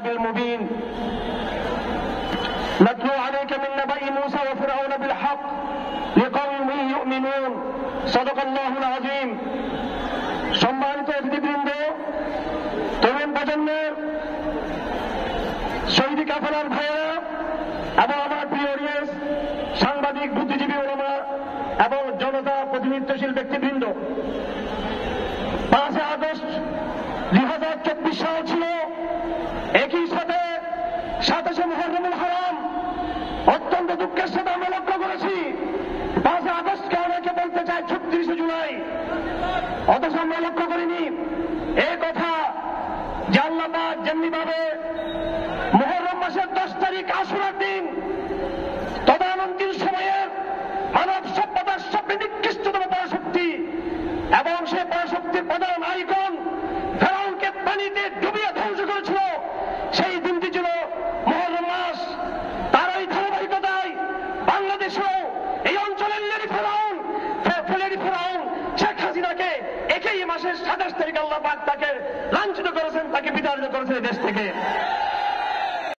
بالمبين نتلو عليك من نبأ موسى وفرعون بالحق لقوم يؤمنون صدق الله العظيم সম্মানিত অতিথিবৃন্দ তরুণ প্রজন্মের শহীদ কাফেলার ভাইয়েরা এবং আমার প্রিয় অডিয়েন্স সাংবাদিক বুদ্ধিজীবী ওলামা এবং জনতা প্রতিনিধিত্বশীল ব্যক্তিবৃন্দ 5 আগস্ট 2024 সাল ছিল একই সাথে 27 মুহররমুল হারাম অত্যন্ত দুঃখের সাথে আমরা লক্ষ্য করেছি 5 আগস্টকে অনেকে বলতে চায় 36 জুলাই অথচ আমরা লক্ষ্য করিনি এই কথা যে আল্লাহ পাক যেমনিভাবে মুহররম মাসের 10 তারিখ আশুরার দিন তদানীন্তন সময়ের মানব সভ্যতার সবচেয়ে নিকৃষ্টতম পরাশক্তি এবং সেই পরাশক্তির প্রধান আইকন ফেরাউনকে পানিতে ডুবিয়ে ধ্বংস করেছিল সেই দিনটি ছিল মুহররম মাস। তার এই ধারাবাহিকতায় বাংলাদেশেও এই অঞ্চলের লেডি ফেরাউন শেখ হাসিনাকে একই মাসের 27 তারিখ আল্লাহ পাক তাকে লাঞ্ছিত করেছেন, তাকে বিতাড়িত করেছেন দেশ থেকে।